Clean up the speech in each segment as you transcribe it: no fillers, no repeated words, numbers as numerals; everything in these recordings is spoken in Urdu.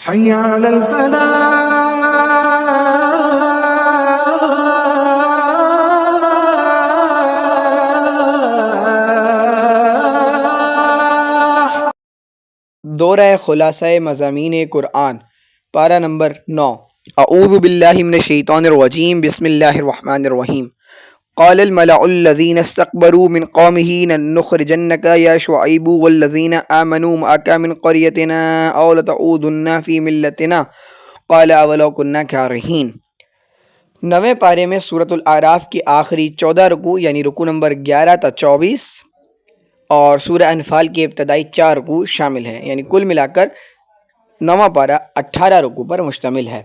حي على الفلاح۔ دورہ خلاصہ مضامین قرآن، پارہ نمبر 9۔ اعوذ باللہ من الشیطان الرجیم، بسم اللہ الرحمن الرحیم۔ قال الملأ الذین استكبروا من قومه لن نخرجنك یا شعیب والذین آمنوا معك من قریتنا او لتعودن فی ملتنا قال اولو كنا کارہین۔ 9ویں پارے میں سورۃ الاعراف کی آخری 14 رکوع یعنی رکوع نمبر 11 تا 24 اور سورہ انفال کے ابتدائی 4 رکوع شامل ہیں، یعنی کل ملا کر 9واں پارہ 18 رکوع پر مشتمل ہے۔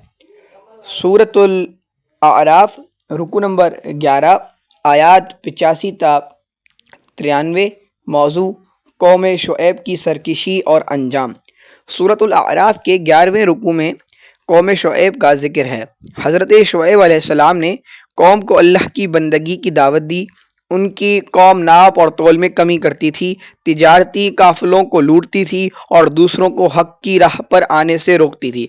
سورۃ الاعراف رکوع نمبر 11 آیات 85 تا 93، موضوع قوم شعیب کی سرکشی اور انجام۔ سورۃ الاعراف کے 11ویں رکوع میں قوم شعیب کا ذکر ہے۔ حضرت شعیب علیہ السلام نے قوم کو اللہ کی بندگی کی دعوت دی۔ ان کی قوم ناپ اور تول میں کمی کرتی تھی، تجارتی قافلوں کو لوٹتی تھی اور دوسروں کو حق کی راہ پر آنے سے روکتی تھی۔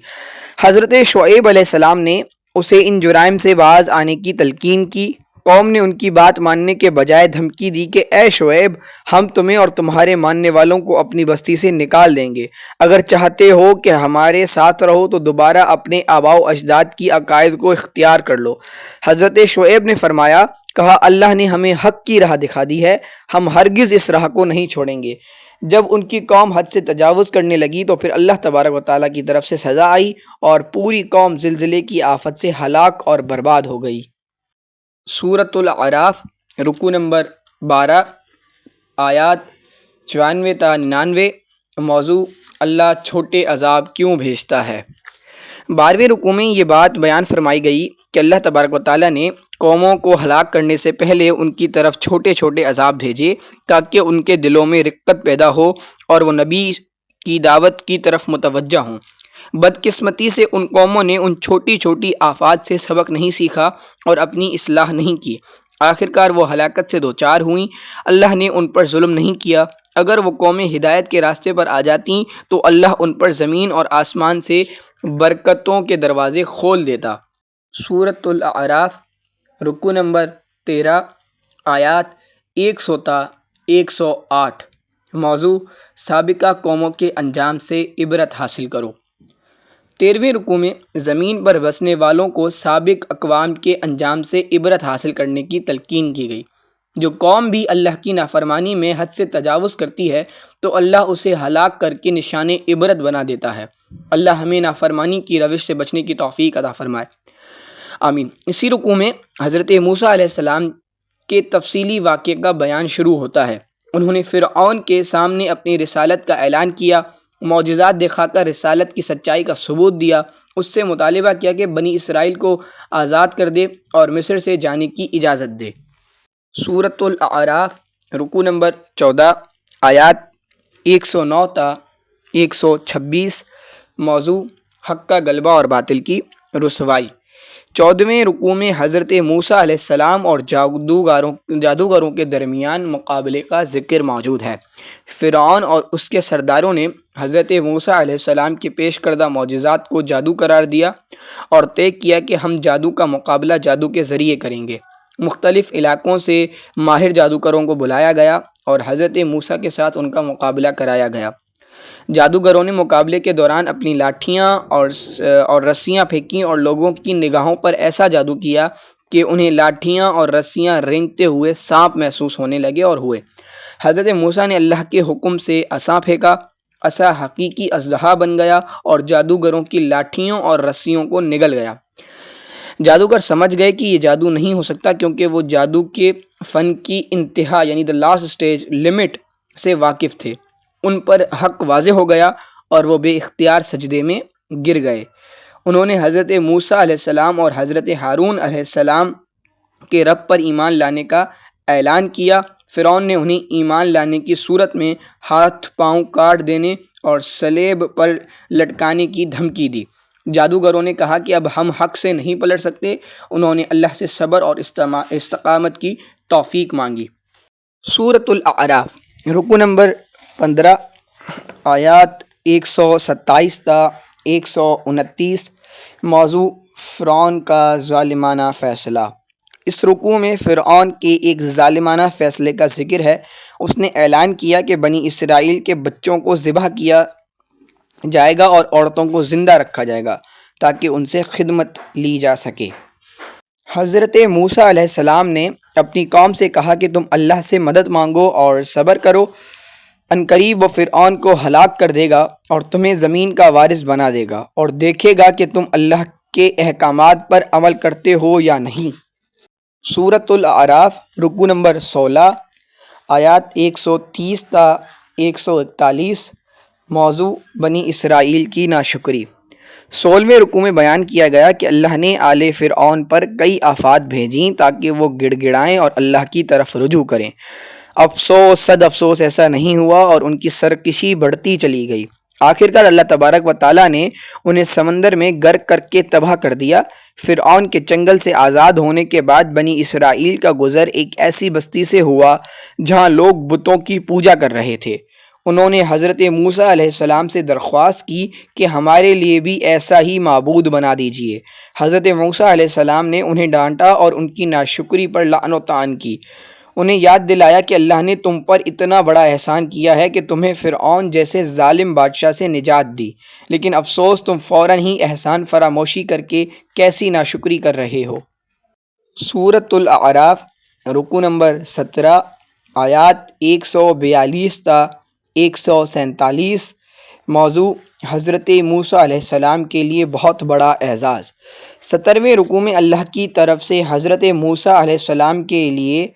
حضرت شعیب علیہ السلام نے اسے ان جرائم سے باز آنے کی تلقین کی۔ قوم نے ان کی بات ماننے کے بجائے دھمکی دی کہ اے شعیب، ہم تمہیں اور تمہارے ماننے والوں کو اپنی بستی سے نکال دیں گے۔ اگر چاہتے ہو کہ ہمارے ساتھ رہو تو دوبارہ اپنے آباء و اجداد کی عقائد کو اختیار کر لو۔ حضرت شعیب نے فرمایا، کہا اللہ نے ہمیں حق کی راہ دکھا دی ہے، ہم ہرگز اس راہ کو نہیں چھوڑیں گے۔ جب ان کی قوم حد سے تجاوز کرنے لگی تو پھر اللہ تبارک و تعالیٰ کی طرف سے سزا آئی اور پوری قوم زلزلے کی آفت سے ہلاک اور برباد ہو گئی۔ سورۃ الاعراف رکوع نمبر 12 آیات 94 تا 99، موضوع اللہ چھوٹے عذاب کیوں بھیجتا ہے۔ 12ویں رکوع میں یہ بات بیان فرمائی گئی کہ اللہ تبارک و تعالیٰ نے قوموں کو ہلاک کرنے سے پہلے ان کی طرف چھوٹے چھوٹے عذاب بھیجے تاکہ ان کے دلوں میں رقت پیدا ہو اور وہ نبی کی دعوت کی طرف متوجہ ہوں۔ بدقسمتی سے ان قوموں نے ان چھوٹی چھوٹی آفات سے سبق نہیں سیکھا اور اپنی اصلاح نہیں کی، آخرکار وہ ہلاکت سے دوچار ہوئیں۔ اللہ نے ان پر ظلم نہیں کیا۔ اگر وہ قومیں ہدایت کے راستے پر آ جاتیں تو اللہ ان پر زمین اور آسمان سے برکتوں کے دروازے کھول دیتا۔ سورۃ الاعراف رکوع نمبر 13 آیات 100 تا 108، موضوع سابقہ قوموں کے انجام سے عبرت حاصل کرو۔ 13ویں رکوع میں زمین پر بسنے والوں کو سابق اقوام کے انجام سے عبرت حاصل کرنے کی تلقین کی گئی۔ جو قوم بھی اللہ کی نافرمانی میں حد سے تجاوز کرتی ہے تو اللہ اسے ہلاک کر کے نشان عبرت بنا دیتا ہے۔ اللہ ہمیں نافرمانی کی روش سے بچنے کی توفیق عطا فرمائے، آمین۔ اسی رکوع میں حضرت موسیٰ علیہ السلام کے تفصیلی واقعے کا بیان شروع ہوتا ہے۔ انہوں نے فرعون کے سامنے اپنی رسالت کا اعلان کیا، معجزات دکھا کر رسالت کی سچائی کا ثبوت دیا، اس سے مطالبہ کیا کہ بنی اسرائیل کو آزاد کر دے اور مصر سے جانے کی اجازت دے۔ سورۃ الاعراف رکوع نمبر 14 آیات 109 تا 126، موضوع حق کا غلبہ اور باطل کی رسوائی۔ 14ویں رکوع میں حضرت موسیٰ علیہ السلام اور جادوگروں کے درمیان مقابلے کا ذکر موجود ہے۔ فرعون اور اس کے سرداروں نے حضرت موسیٰ علیہ السلام کے پیش کردہ معجزات کو جادو قرار دیا اور طے کیا کہ ہم جادو کا مقابلہ جادو کے ذریعے کریں گے۔ مختلف علاقوں سے ماہر جادوگروں کو بلایا گیا اور حضرت موسیٰ کے ساتھ ان کا مقابلہ کرایا گیا۔ جادوگروں نے مقابلے کے دوران اپنی لاٹھیاں اور رسیاں پھینکیں اور لوگوں کی نگاہوں پر ایسا جادو کیا کہ انہیں لاٹھیاں اور رسیاں رینگتے ہوئے سانپ محسوس ہونے لگے اور ہوئے۔ حضرت موسیٰ نے اللہ کے حکم سے عصا پھینکا، عصا حقیقی اژدہا بن گیا اور جادوگروں کی لاٹھیوں اور رسیوں کو نگل گیا۔ جادوگر سمجھ گئے کہ یہ جادو نہیں ہو سکتا کیونکہ وہ جادو کے فن کی انتہا یعنی دا لاسٹ سٹیج لمٹ سے واقف تھے۔ ان پر حق واضح ہو گیا اور وہ بے اختیار سجدے میں گر گئے۔ انہوں نے حضرت موسیٰ علیہ السلام اور حضرت ہارون علیہ السلام کے رب پر ایمان لانے کا اعلان کیا۔ فرعون نے انہیں ایمان لانے کی صورت میں ہاتھ پاؤں کاٹ دینے اور صلیب پر لٹکانے کی دھمکی دی۔ جادوگروں نے کہا کہ اب ہم حق سے نہیں پلٹ سکتے۔ انہوں نے اللہ سے صبر اور استقامت کی توفیق مانگی۔ سورۃ الاعراف رکوع نمبر 15 آیات 127 تا 129 موضوع فرعون کا ظالمانہ فیصلہ۔ اس رکوع میں فرعون کے ایک ظالمانہ فیصلے کا ذکر ہے۔ اس نے اعلان کیا کہ بنی اسرائیل کے بچوں کو ذبح کیا جائے گا اور عورتوں کو زندہ رکھا جائے گا تاکہ ان سے خدمت لی جا سکے۔ حضرت موسیٰ علیہ السلام نے اپنی قوم سے کہا کہ تم اللہ سے مدد مانگو اور صبر کرو، عنقریب وہ فرعون کو ہلاک کر دے گا اور تمہیں زمین کا وارث بنا دے گا اور دیکھے گا کہ تم اللہ کے احکامات پر عمل کرتے ہو یا نہیں۔ سورۃ الاعراف رکوع نمبر 16 آیات 130 تا 141 موضوع بنی اسرائیل کی ناشکری۔ 16ویں رکوع میں بیان کیا گیا کہ اللہ نے آل فرعون پر کئی آفات بھیجیں تاکہ وہ گڑ گڑائیں اور اللہ کی طرف رجوع کریں۔ افسوس صد افسوس ایسا نہیں ہوا اور ان کی سرکشی بڑھتی چلی گئی۔ آخرکار اللہ تبارک و تعالیٰ نے انہیں سمندر میں غرق کر کے تباہ کر دیا۔ فرعون کے چنگل سے آزاد ہونے کے بعد بنی اسرائیل کا گزر ایک ایسی بستی سے ہوا جہاں لوگ بتوں کی پوجا کر رہے تھے۔ انہوں نے حضرت موسیٰ علیہ السلام سے درخواست کی کہ ہمارے لیے بھی ایسا ہی معبود بنا دیجیے۔ حضرت موسیٰ علیہ السلام نے انہیں ڈانٹا اور ان کی ناشکری پر لعن و طعن کی۔ انہیں یاد دلایا کہ اللہ نے تم پر اتنا بڑا احسان کیا ہے کہ تمہیں فرعون جیسے ظالم بادشاہ سے نجات دی، لیکن افسوس تم فوراً ہی احسان فراموشی کر کے کیسی ناشکری کر رہے ہو۔ سورۃ الاعراف رکوع نمبر 17 آیات 142 تا 147 موضوع حضرت موسیٰ علیہ السلام کے لیے بہت بڑا اعزاز۔ 17ویں رکوع میں اللہ کی طرف سے حضرت موسیٰ علیہ السلام کے لیے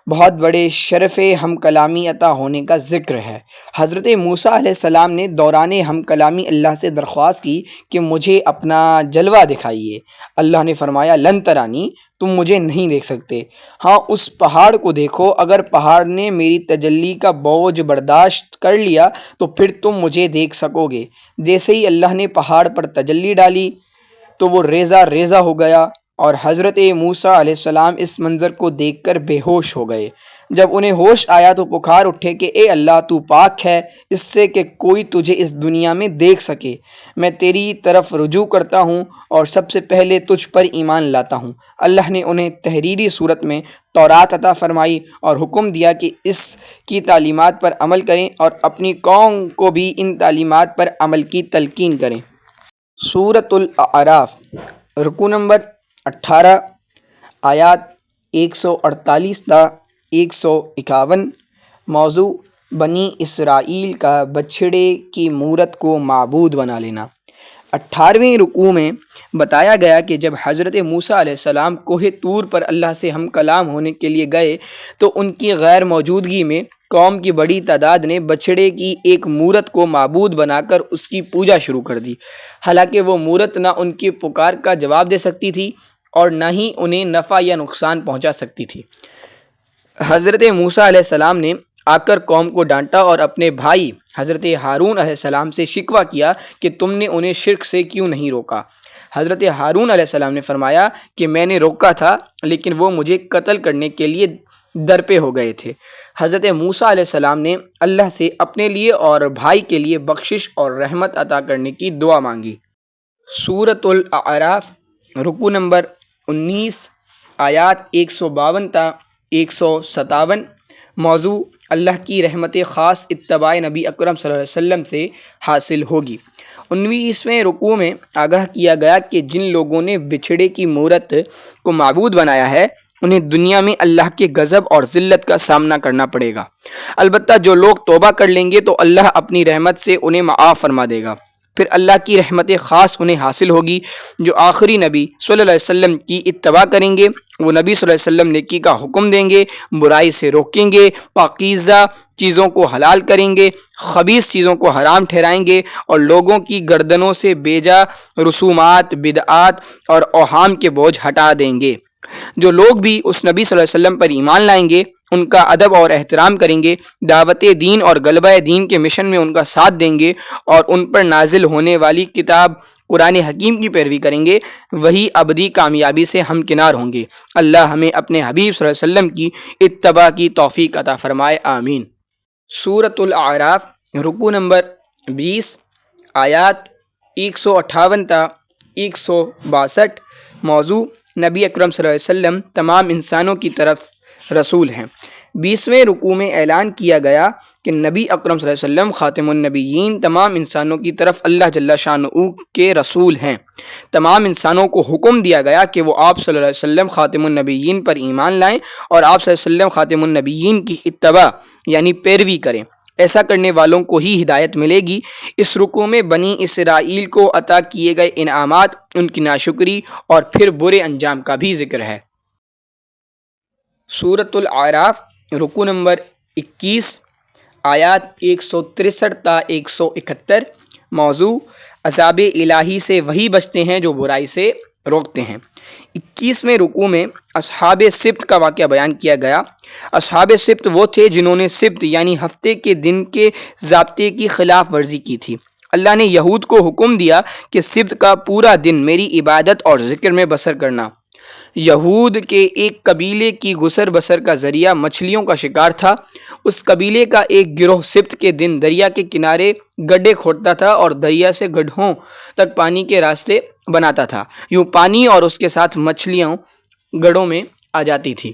بہت بڑے شرف ہم کلامی عطا ہونے کا ذکر ہے۔ حضرت موسیٰ علیہ السلام نے دوران ہم کلامی اللہ سے درخواست کی کہ مجھے اپنا جلوہ دکھائیے۔ اللہ نے فرمایا لن ترانی، تم مجھے نہیں دیکھ سکتے، ہاں اس پہاڑ کو دیکھو، اگر پہاڑ نے میری تجلی کا بوجھ برداشت کر لیا تو پھر تم مجھے دیکھ سکو گے۔ جیسے ہی اللہ نے پہاڑ پر تجلی ڈالی تو وہ ریزہ ریزہ ہو گیا اور حضرت موسیٰ علیہ السلام اس منظر کو دیکھ کر بے ہوش ہو گئے۔ جب انہیں ہوش آیا تو پکار اٹھے کہ اے اللہ تو پاک ہے اس سے کہ کوئی تجھے اس دنیا میں دیکھ سکے، میں تیری طرف رجوع کرتا ہوں اور سب سے پہلے تجھ پر ایمان لاتا ہوں۔ اللہ نے انہیں تحریری صورت میں تورات عطا فرمائی اور حکم دیا کہ اس کی تعلیمات پر عمل کریں اور اپنی قوم کو بھی ان تعلیمات پر عمل کی تلقین کریں۔ سورۃ الاعراف رکوع نمبر 18 آیات 148 تا 151 موضوع بنی اسرائیل کا بچھڑے کی مورت کو معبود بنا لینا۔ 18ویں رکوع میں بتایا گیا کہ جب حضرت موسیٰ علیہ السلام کوہ طور پر اللہ سے ہم کلام ہونے کے لیے گئے تو ان کی غیر موجودگی میں قوم کی بڑی تعداد نے بچھڑے کی ایک مورت کو معبود بنا کر اس کی پوجا شروع کر دی، حالانکہ وہ مورت نہ ان کی پکار کا جواب دے سکتی تھی اور نہ ہی انہیں نفع یا نقصان پہنچا سکتی تھی۔ حضرت موسیٰ علیہ السلام نے آ کر قوم کو ڈانٹا اور اپنے بھائی حضرت ہارون علیہ السلام سے شکوہ کیا کہ تم نے انہیں شرک سے کیوں نہیں روکا۔ حضرت ہارون علیہ السلام نے فرمایا کہ میں نے روکا تھا لیکن وہ مجھے قتل کرنے کے لیے درپے ہو گئے تھے۔ حضرت موسیٰ علیہ السلام نے اللہ سے اپنے لیے اور بھائی کے لیے بخشش اور رحمت عطا کرنے کی دعا مانگی۔ سورۃ الاعراف رکوع نمبر 19 آیات 152 تا 157 موضوع اللہ کی رحمت خاص اتباع نبی اکرم صلی اللہ علیہ وسلم سے حاصل ہوگی۔ 19ویں رکوع میں آگاہ کیا گیا کہ جن لوگوں نے بچھڑے کی مورت کو معبود بنایا ہے انہیں دنیا میں اللہ کے غضب اور ذلت کا سامنا کرنا پڑے گا، البتہ جو لوگ توبہ کر لیں گے تو اللہ اپنی رحمت سے انہیں معاف فرما دے گا، پھر اللہ کی رحمت خاص انہیں حاصل ہوگی۔ جو آخری نبی صلی اللہ علیہ وسلم کی اتباع کریں گے وہ نبی صلی اللہ علیہ وسلم نیکی کا حکم دیں گے، برائی سے روکیں گے، پاکیزہ چیزوں کو حلال کریں گے، خبیث چیزوں کو حرام ٹھہرائیں گے اور لوگوں کی گردنوں سے بیجا رسومات، بدعات اور اوہام کے بوجھ ہٹا دیں گے۔ جو لوگ بھی اس نبی صلی اللہ علیہ وسلم پر ایمان لائیں گے ان کا ادب اور احترام کریں گے، دعوت دین اور غلبہ دین کے مشن میں ان کا ساتھ دیں گے اور ان پر نازل ہونے والی کتاب قرآن حکیم کی پیروی کریں گے، وہی ابدی کامیابی سے ہمکنار ہوں گے۔ اللہ ہمیں اپنے حبیب صلی اللہ علیہ وسلم کی اتباع کی توفیق عطا فرمائے، آمین۔ سورۃ الاعراف رکوع نمبر 20 آیات 158 تا 162۔ موضوع نبی اکرم صلی اللہ علیہ وسلم تمام انسانوں کی طرف رسول ہیں۔ 20ویں رکوع میں اعلان کیا گیا کہ نبی اکرم صلی اللہ علیہ وسلم خاتم النبیین تمام انسانوں کی طرف اللہ جل شانہ کے رسول ہیں۔ تمام انسانوں کو حکم دیا گیا کہ وہ آپ صلی اللہ علیہ وسلم خاتم النبیین پر ایمان لائیں اور آپ صلی اللہ علیہ وسلم خاتم النبیین کی اتباع یعنی پیروی کریں۔ ایسا کرنے والوں کو ہی ہدایت ملے گی۔ اس رکوع میں بنی اسرائیل کو عطا کیے گئے انعامات، ان کی ناشکری اور پھر برے انجام کا بھی ذکر ہے۔ سورۃ الاعراف رکوع نمبر 21 آیات 163 تا 171۔ موضوع عذاب الہی سے وہی بچتے ہیں جو برائی سے روکتے ہیں۔ 21ویں رکوع میں اصحاب سبت کا واقعہ بیان کیا گیا۔ اصحاب سبت وہ تھے جنہوں نے سبت یعنی ہفتے کے دن کے ضابطے کی خلاف ورزی کی تھی۔ اللہ نے یہود کو حکم دیا کہ سبت کا پورا دن میری عبادت اور ذکر میں بسر کرنا۔ یہود کے ایک قبیلے کی گزر بسر کا ذریعہ مچھلیوں کا شکار تھا۔ اس قبیلے کا ایک گروہ سبت کے دن دریا کے کنارے گڈھے کھودتا تھا اور دریا سے گڈھوں تک پانی کے راستے بناتا تھا۔ یوں پانی اور اس کے ساتھ مچھلیاں گڑھوں میں آ جاتی تھی۔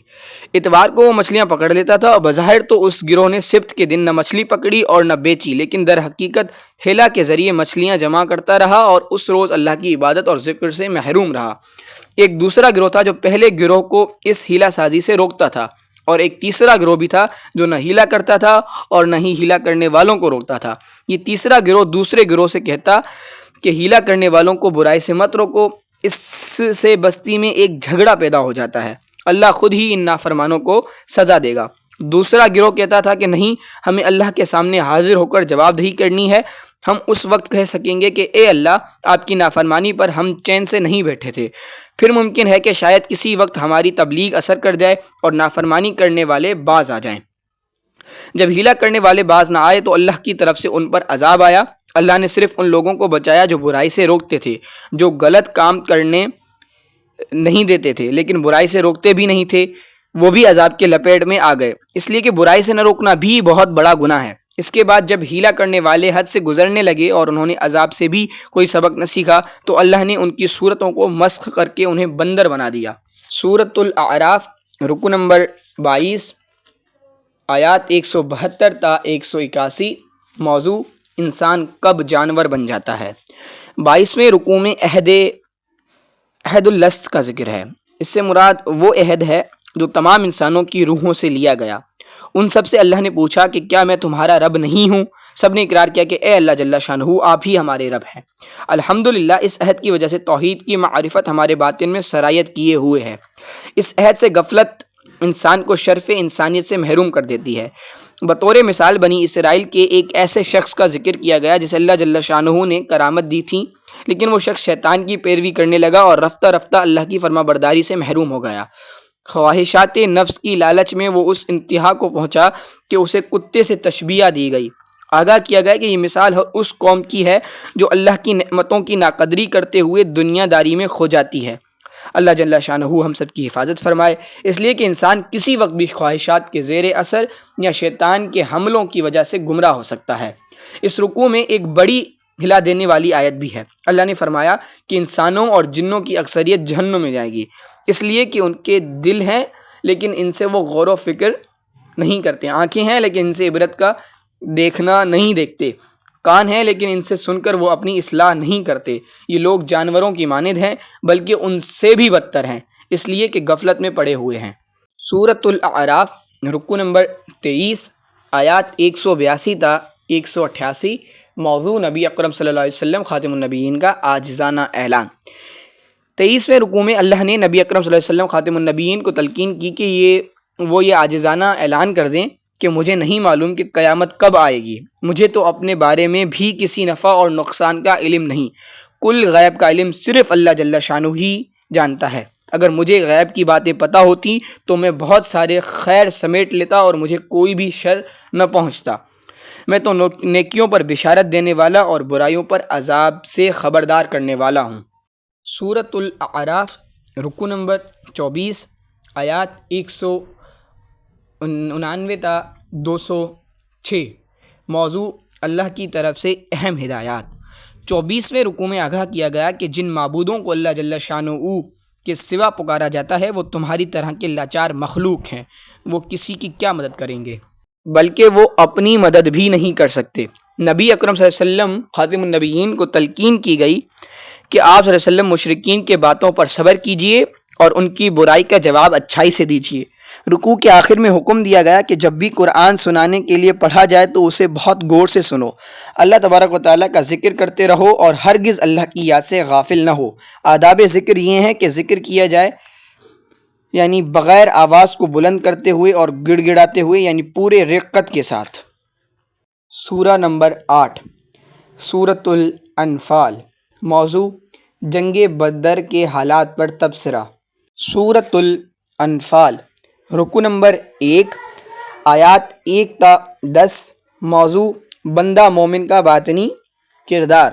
اتوار کو وہ مچھلیاں پکڑ لیتا تھا اور بظاہر تو اس گروہ نے سبت کے دن نہ مچھلی پکڑی اور نہ بیچی، لیکن در حقیقت ہیلا کے ذریعے مچھلیاں جمع کرتا رہا اور اس روز اللہ کی عبادت اور ذکر سے محروم رہا۔ ایک دوسرا گروہ تھا جو پہلے گروہ کو اس ہیلا سازی سے روکتا تھا، اور ایک تیسرا گروہ بھی تھا جو نہ ہیلا کرتا تھا اور نہ ہی ہیلا کرنے والوں کو روکتا تھا۔ یہ تیسرا گروہ دوسرے گروہ سے کہتا کہ ہیلا کرنے والوں کو برائی سے مت روکو، اس سے بستی میں ایک جھگڑا پیدا ہو جاتا ہے، اللہ خود ہی ان نافرمانوں کو سزا دے گا۔ دوسرا گروہ کہتا تھا کہ نہیں، ہمیں اللہ کے سامنے حاضر ہو کر جواب دہی کرنی ہے، ہم اس وقت کہہ سکیں گے کہ اے اللہ، آپ کی نافرمانی پر ہم چین سے نہیں بیٹھے تھے۔ پھر ممکن ہے کہ شاید کسی وقت ہماری تبلیغ اثر کر جائے اور نافرمانی کرنے والے باز آ جائیں۔ جب ہیلا کرنے والے باز نہ آئے تو اللہ کی طرف سے ان پر عذاب آیا۔ اللہ نے صرف ان لوگوں کو بچایا جو برائی سے روکتے تھے، جو غلط کام کرنے نہیں دیتے تھے لیکن برائی سے روکتے بھی نہیں تھے، وہ بھی عذاب کے لپیٹ میں آ گئے، اس لیے کہ برائی سے نہ روکنا بھی بہت بڑا گناہ ہے۔ اس کے بعد جب ہیلا کرنے والے حد سے گزرنے لگے اور انہوں نے عذاب سے بھی کوئی سبق نہ سیکھا تو اللہ نے ان کی صورتوں کو مسخ کر کے انہیں بندر بنا دیا۔ سورۃ الاعراف رکوع نمبر 22 آیات 172 تا 181۔ موضوع انسان کب جانور بن جاتا ہے۔ 22ویں رکوع میں عہد اللست کا ذکر ہے۔ اس سے مراد وہ عہد ہے جو تمام انسانوں کی روحوں سے لیا گیا۔ ان سب سے اللہ نے پوچھا کہ کیا میں تمہارا رب نہیں ہوں؟ سب نے اقرار کیا کہ اے اللہ جل شانہ، آپ ہی ہمارے رب ہیں۔ الحمدللہ، اس عہد کی وجہ سے توحید کی معرفت ہمارے باطن میں سرایت کیے ہوئے ہے۔ اس عہد سے غفلت انسان کو شرف انسانیت سے محروم کر دیتی ہے۔ بطور مثال بنی اسرائیل کے ایک ایسے شخص کا ذکر کیا گیا جسے اللہ جل شانہ نے کرامت دی تھی، لیکن وہ شخص شیطان کی پیروی کرنے لگا اور رفتہ رفتہ اللہ کی فرما برداری سے محروم ہو گیا۔ خواہشات نفس کی لالچ میں وہ اس انتہا کو پہنچا کہ اسے کتے سے تشبیہ دی گئی۔ آگاہ کیا گیا کہ یہ مثال اس قوم کی ہے جو اللہ کی نعمتوں کی ناقدری کرتے ہوئے دنیا داری میں کھو جاتی ہے۔ اللہ جل شانہ ہم سب کی حفاظت فرمائے، اس لیے کہ انسان کسی وقت بھی خواہشات کے زیر اثر یا شیطان کے حملوں کی وجہ سے گمراہ ہو سکتا ہے۔ اس رکوع میں ایک بڑی ہلا دینے والی آیت بھی ہے۔ اللہ نے فرمایا کہ انسانوں اور جنوں کی اکثریت جہنم میں جائے گی، اس لیے کہ ان کے دل ہیں لیکن ان سے وہ غور و فکر نہیں کرتے، آنکھیں ہیں لیکن ان سے عبرت کا دیکھنا نہیں دیکھتے، کان ہیں لیکن ان سے سن کر وہ اپنی اصلاح نہیں کرتے۔ یہ لوگ جانوروں کی مانند ہیں بلکہ ان سے بھی بدتر ہیں، اس لیے کہ غفلت میں پڑے ہوئے ہیں۔ سورۃ الاعراف رکوع نمبر 23 آیات 182 تا 188۔ موضوع نبی اکرم صلی اللہ علیہ وسلم خاتم النبیین کا عاجزانہ اعلان۔ 23ویں رکوع میں اللہ نے نبی اکرم صلی اللہ علیہ وسلم خاتم النبیین کو تلقین کی کہ یہ عاجزانہ اعلان کر دیں کہ مجھے نہیں معلوم کہ قیامت کب آئے گی، مجھے تو اپنے بارے میں بھی کسی نفع اور نقصان کا علم نہیں، کل غیب کا علم صرف اللہ جل شانہ ہی جانتا ہے۔ اگر مجھے غیب کی باتیں پتہ ہوتی تو میں بہت سارے خیر سمیٹ لیتا اور مجھے کوئی بھی شر نہ پہنچتا۔ میں تو نیکیوں پر بشارت دینے والا اور برائیوں پر عذاب سے خبردار کرنے والا ہوں۔ سورۃ الاعراف رکوع نمبر 24 آیات 199 تا 206۔ موضوع اللہ کی طرف سے اہم ہدایات۔ 24ویں رکوع میں آگاہ کیا گیا کہ جن معبودوں کو اللہ جل شانہ کے سوا پکارا جاتا ہے وہ تمہاری طرح کے لاچار مخلوق ہیں، وہ کسی کی کیا مدد کریں گے، بلکہ وہ اپنی مدد بھی نہیں کر سکتے۔ نبی اکرم صلی اللہ علیہ وسلم خاتم النبیین کو تلقین کی گئی کہ آپ صلی اللہ علیہ وسلم مشرکین کے باتوں پر صبر کیجئے اور ان کی برائی کا جواب اچھائی سے دیجئے۔ رکوع کے آخر میں حکم دیا گیا کہ جب بھی قرآن سنانے کے لیے پڑھا جائے تو اسے بہت غور سے سنو، اللہ تبارک و تعالیٰ کا ذکر کرتے رہو اور ہرگز اللہ کی یاد سے غافل نہ ہو۔ آداب ذکر یہ ہیں کہ ذکر کیا جائے یعنی بغیر آواز کو بلند کرتے ہوئے اور گڑ گڑاتے ہوئے، یعنی پورے رقت کے ساتھ۔ سورہ نمبر 8 سورۃ الانفال۔ موضوع جنگ بدر کے حالات پر تبصرہ۔ سورۃ الانفال۔ رکوع نمبر 1 آیات 1 تا 10۔ موضوع بندہ مومن کا باطنی کردار۔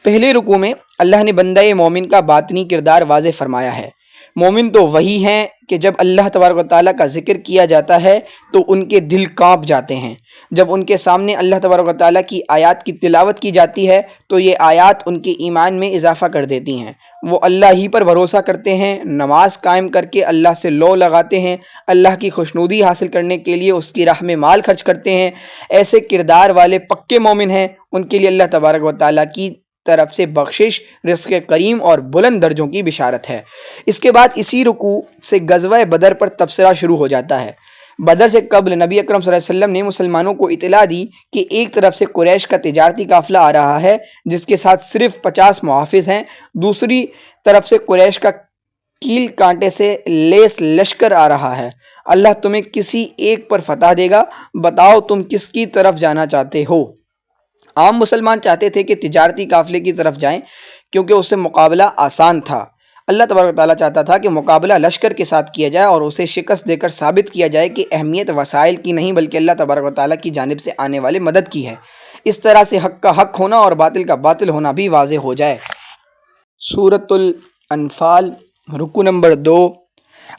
پہلے رکوع میں اللہ نے بندہ مومن کا باطنی کردار واضح فرمایا ہے۔ مومن تو وہی ہیں کہ جب اللہ تبارک و تعالیٰ کا ذکر کیا جاتا ہے تو ان کے دل کانپ جاتے ہیں۔ جب ان کے سامنے اللہ تبارک و تعالیٰ کی آیات کی تلاوت کی جاتی ہے تو یہ آیات ان کے ایمان میں اضافہ کر دیتی ہیں۔ وہ اللہ ہی پر بھروسہ کرتے ہیں، نماز قائم کر کے اللہ سے لو لگاتے ہیں، اللہ کی خوشنودی حاصل کرنے کے لیے اس کی راہ میں مال خرچ کرتے ہیں۔ ایسے کردار والے پکے مومن ہیں، ان کے لیے اللہ تبارک و تعالیٰ کی طرف سے بخشش، رزق کریم اور بلند درجوں کی بشارت ہے۔ اس کے بعد اسی رکوع سے غزوہ بدر پر تبصرہ شروع ہو جاتا ہے۔ بدر سے قبل نبی اکرم صلی اللہ علیہ وسلم نے مسلمانوں کو اطلاع دی کہ ایک طرف سے قریش کا تجارتی قافلہ آ رہا ہے جس کے ساتھ صرف 50 محافظ ہیں، دوسری طرف سے قریش کا کیل کانٹے سے لیس لشکر آ رہا ہے۔ اللہ تمہیں کسی ایک پر فتح دے گا، بتاؤ تم کس کی طرف جانا چاہتے ہو؟ عام مسلمان چاہتے تھے کہ تجارتی قافلے کی طرف جائیں کیونکہ اس سے مقابلہ آسان تھا۔ اللہ تبارک و تعالیٰ چاہتا تھا کہ مقابلہ لشکر کے ساتھ کیا جائے اور اسے شکست دے کر ثابت کیا جائے کہ اہمیت وسائل کی نہیں بلکہ اللہ تبارک و تعالیٰ کی جانب سے آنے والے مدد کی ہے۔ اس طرح سے حق کا حق ہونا اور باطل کا باطل ہونا بھی واضح ہو جائے۔ سورۃ الانفال۔ رکوع نمبر 2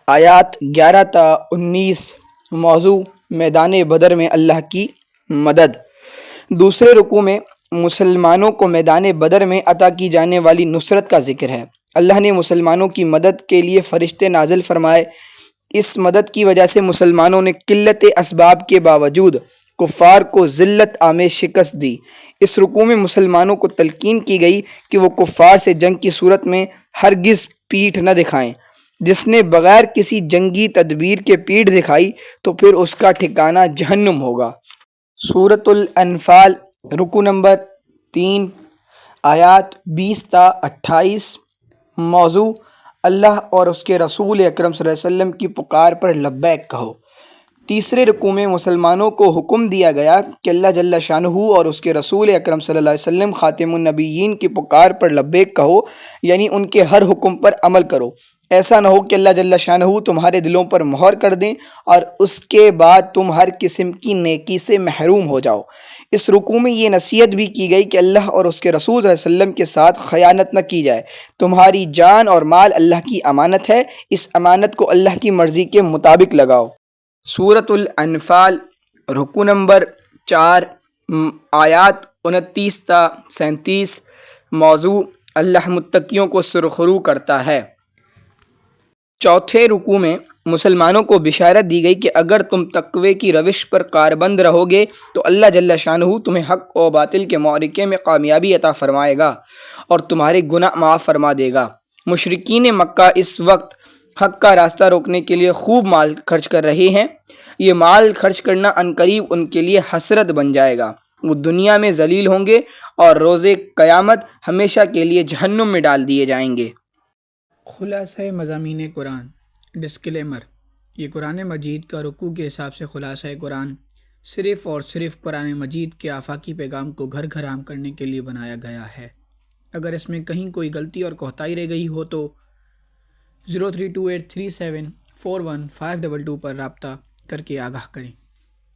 آیات 11 تا 19۔ موضوع میدان بدر میں اللہ کی مدد۔ دوسرے رکوع میں مسلمانوں کو میدان بدر میں عطا کی جانے والی نصرت کا ذکر ہے۔ اللہ نے مسلمانوں کی مدد کے لیے فرشتے نازل فرمائے۔ اس مدد کی وجہ سے مسلمانوں نے قلت اسباب کے باوجود کفار کو ذلت آمیز شکست دی۔ اس رکوع میں مسلمانوں کو تلقین کی گئی کہ وہ کفار سے جنگ کی صورت میں ہرگز پیٹھ نہ دکھائیں۔ جس نے بغیر کسی جنگی تدبیر کے پیٹھ دکھائی تو پھر اس کا ٹھکانہ جہنم ہوگا۔ سورۃ الانفال۔ رکوع نمبر 3 آیات 20 تا 28۔ موضوع اللہ اور اس کے رسول اکرم صلی اللہ علیہ وسلم کی پکار پر لبیک کہو۔ تیسرے رکوع میں مسلمانوں کو حکم دیا گیا کہ اللہ جل شانہ اور اس کے رسول اکرم صلی اللہ علیہ وسلم خاتم النبیین کی پکار پر لبیک کہو، یعنی ان کے ہر حکم پر عمل کرو۔ ایسا نہ ہو کہ اللہ جل شانہ تمہارے دلوں پر مہر کر دیں اور اس کے بعد تم ہر قسم کی نیکی سے محروم ہو جاؤ۔ اس رکوع میں یہ نصیحت بھی کی گئی کہ اللہ اور اس کے رسول صلی اللہ علیہ وسلم کے ساتھ خیانت نہ کی جائے۔ تمہاری جان اور مال اللہ کی امانت ہے، اس امانت کو اللہ کی مرضی کے مطابق لگاؤ۔ سورۃ الانفال۔ رکوع نمبر 4 آیات 29 تا 37۔ موضوع اللہ متقیوں کو سرخرو کرتا ہے۔ چوتھے رکوع میں مسلمانوں کو بشارت دی گئی کہ اگر تم تقوی کی روش پر کاربند رہو گے تو اللہ جل شانہ تمہیں حق و باطل کے معرکے میں کامیابی عطا فرمائے گا اور تمہارے گناہ معاف فرما دے گا۔ مشرکین مکہ اس وقت حق کا راستہ روکنے کے لیے خوب مال خرچ کر رہے ہیں۔ یہ مال خرچ کرنا عنقریب ان کے لیے حسرت بن جائے گا۔ وہ دنیا میں ذلیل ہوں گے اور روز قیامت ہمیشہ کے لیے جہنم میں ڈال دیے جائیں گے۔ خلاصہ مضامین قرآن۔ ڈسکلیمر: یہ قرآن مجید کا رکوع کے حساب سے خلاصہ قرآن صرف اور صرف قرآن مجید کے آفاقی پیغام کو گھر گھر عام کرنے کے لیے بنایا گیا ہے۔ اگر اس میں کہیں کوئی غلطی اور کوتاہی رہ گئی ہو تو 0328374152 پر رابطہ کر کے آگاہ کریں۔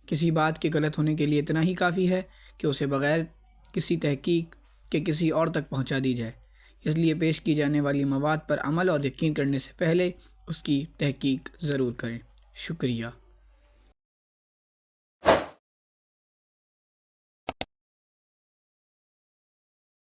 کسی بات کے غلط ہونے کے لیے اتنا ہی کافی ہے کہ اسے بغیر کسی تحقیق کے کسی اور تک پہنچا دی جائے، اس لیے پیش کی جانے والی مواد پر عمل اور یقین کرنے سے پہلے اس کی تحقیق ضرور کریں۔ شکریہ۔